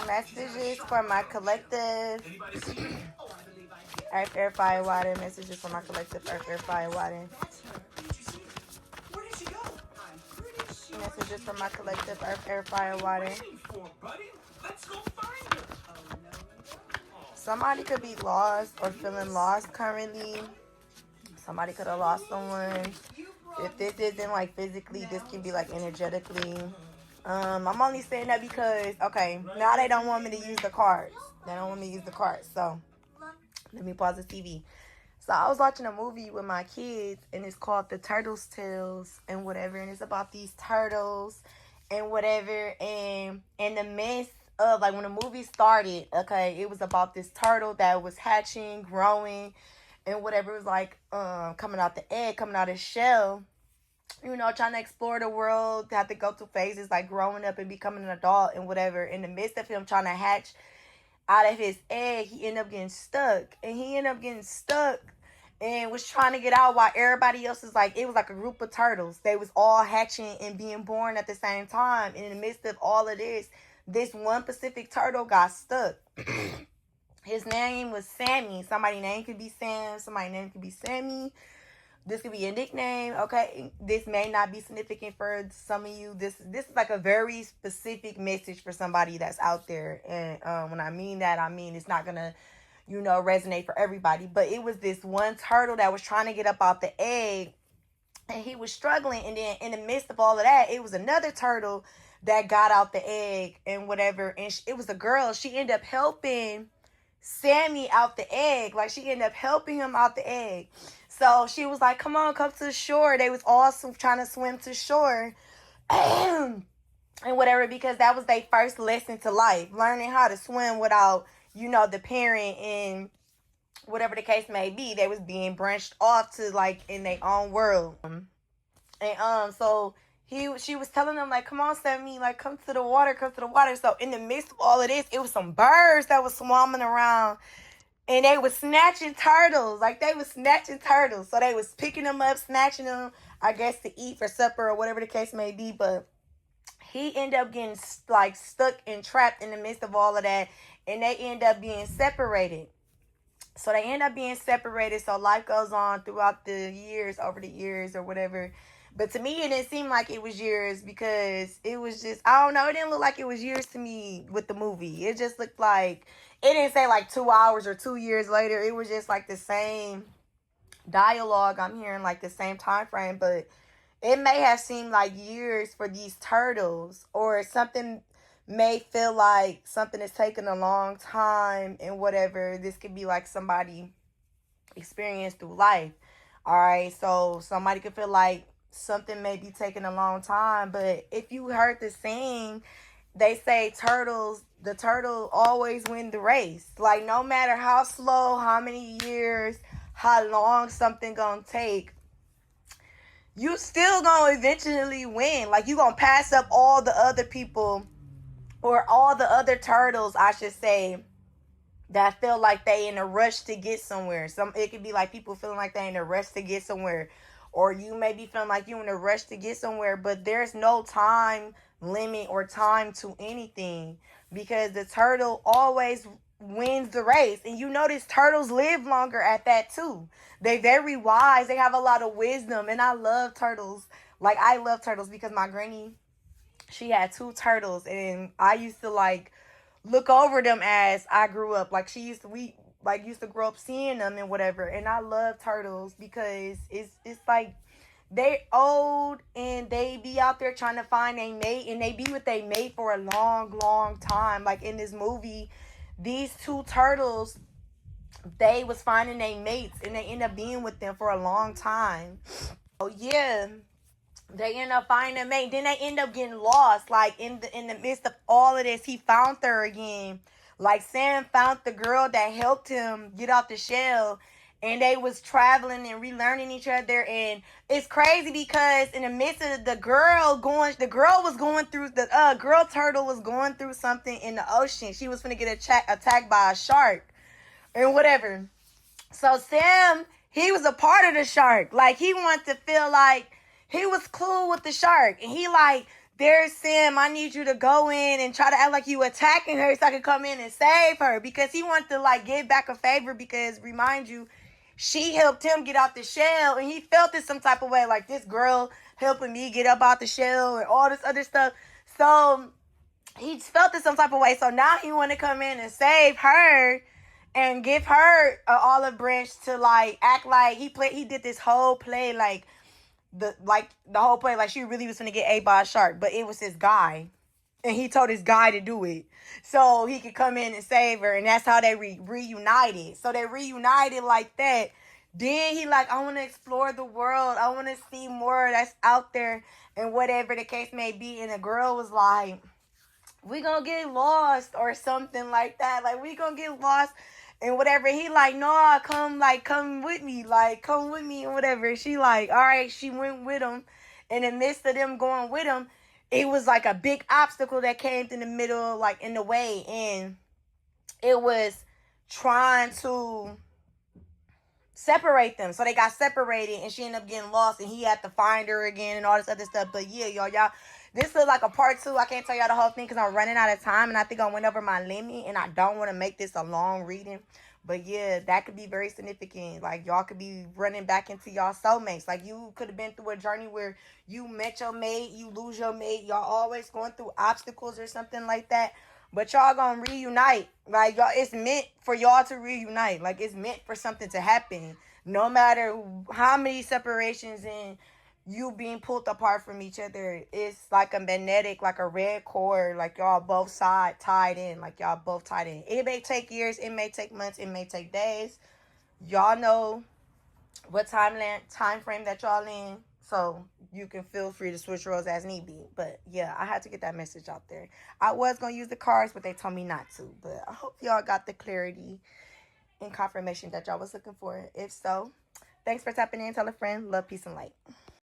Messages for my collective. Earth, Air, Fire, Water. Messages for my collective. Earth, Air, Fire, Water. Messages for my collective. Earth, Air, Fire, Water. Somebody could be lost or feeling lost currently. Somebody could have lost someone. If this isn't like physically, this can be like energetically. I'm only saying that because, okay, now they don't want me to use the cards. They don't want me to use the cards. So, let me pause the TV. So, I was watching a movie with my kids, and it's called The Turtles Tales and whatever. And it's about these turtles and whatever. And in the midst of, like, when the movie started, okay, it was about this turtle that was hatching, growing, and whatever. It was like coming out the egg, coming out of shell. You know, trying to explore the world, have to go through phases like growing up and becoming an adult and whatever. In the midst of him trying to hatch out of his egg, he ended up getting stuck. And he ended up getting stuck and was trying to get out while everybody else is like, it was like a group of turtles. They was all hatching and being born at the same time. And in the midst of all of this one Pacific turtle got stuck. His name was Sammy. Somebody's name could be Sam. Somebody's name could be Sammy. This could be a nickname, okay? This may not be significant for some of you. This is like a very specific message for somebody that's out there. And when I mean that, I mean it's not going to, resonate for everybody. But it was this one turtle that was trying to get up out the egg. And he was struggling. And then in the midst of all of that, it was another turtle that got out the egg and whatever. And it was a girl. She ended up helping Sammy out the egg. Like, she ended up helping him out the egg. So she was like, come on, come to the shore. They was all trying to swim to shore and whatever, because that was their first lesson to life. Learning how to swim without, the parent and whatever the case may be. They was being branched off to like in their own world. And so she was telling them like, come on, Sammy, like come to the water, come to the water. So in the midst of all of this, it was some birds that was swarming around. And they was snatching turtles. Like, they was snatching turtles. So they was picking them up, snatching them, I guess, to eat for supper or whatever the case may be. But he ended up getting, like, stuck and trapped in the midst of all of that. And they end up being separated. So they end up being separated. So life goes on throughout the years, over the years or whatever. But to me, it didn't seem like it was years because it was just, I don't know. It didn't look like it was years to me with the movie. It just looked like, it didn't say like 2 hours or 2 years later. It was just like the same dialogue I'm hearing, like the same time frame. But it may have seemed like years for these turtles, or something may feel like something is taking a long time and whatever. This could be like somebody experienced through life. All right. So somebody could feel like something may be taking a long time. But if you heard the saying, they say the turtle always win the race. Like, no matter how slow, how many years, how long something gonna take, you still gonna eventually win. Like, you gonna pass up all the other people, or all the other turtles, I should say, that feel like they in a rush to get somewhere. It could be like people feeling like they in a rush to get somewhere. Or you may be feeling like you're in a rush to get somewhere, but there's no time limit or time to anything, because the turtle always wins the race. And you notice turtles live longer at that too. They very wise. They have a lot of wisdom. And I love turtles. Like, I love turtles because my granny, she had 2 turtles, and I used to like look over them as I grew up. Like, used to grow up seeing them and whatever. And I love turtles because it's like they old and they be out there trying to find a mate, and they be with a mate for a long, long time. Like in this movie, these 2 turtles, they was finding their mates, and they end up being with them for a long time. Oh yeah. They end up finding a mate. Then they end up getting lost. Like in the midst of all of this, he found her again. Like Sam found the girl that helped him get off the shell, and they was traveling and relearning each other. And it's crazy because in the midst of the girl turtle was going through something in the ocean. She was finna get attacked by a shark and whatever. So Sam, he was a part of the shark. Like, he wanted to feel like he was cool with the shark, and he like there's Sam, I need you to go in and try to act like you attacking her so I can come in and save her. Because he wanted to, like, give back a favor because, remind you, she helped him get out the shell. And he felt it some type of way. Like, this girl helping me get up out the shell and all this other stuff. So, he felt it some type of way. So, now he want to come in and save her and give her an olive branch to, like, act like he did this whole play, like, the whole play, like she really was gonna get ate by a shark, but it was his guy, and he told his guy to do it so he could come in and save her, and that's how they reunited. So they reunited like that. Then he like, I want to explore the world. I want to see more that's out there, and whatever the case may be. And the girl was like, we gonna get lost or something like that. Like, we gonna get lost and whatever. He like, no, come with me. Like, come with me and whatever. She like, all right, she went with him. In the midst of them going with him, it was like a big obstacle that came in the middle, like in the way. And it was trying to separate them. So they got separated and she ended up getting lost and he had to find her again and all this other stuff. But yeah, y'all, this is like a part 2. I can't tell y'all the whole thing because I'm running out of time and I think I went over my limit and I don't want to make this a long reading. But yeah, that could be very significant. Like, y'all could be running back into y'all soulmates. Like, you could have been through a journey where you met your mate, you lose your mate. Y'all always going through obstacles or something like that. But y'all gonna reunite. Like, y'all, it's meant for y'all to reunite. Like, it's meant for something to happen. No matter how many separations and you being pulled apart from each other, it's like a magnetic, like a red cord, like y'all both side tied in, like y'all both tied in. It may take years, it may take months, it may take days. Y'all know what time frame that y'all in, so you can feel free to switch roles as need be. But yeah, I had to get that message out there. I was gonna use the cards, but they told me not to. But I hope y'all got the clarity and confirmation that y'all was looking for. If so, thanks for tapping in. Tell a friend. Love, peace, and light.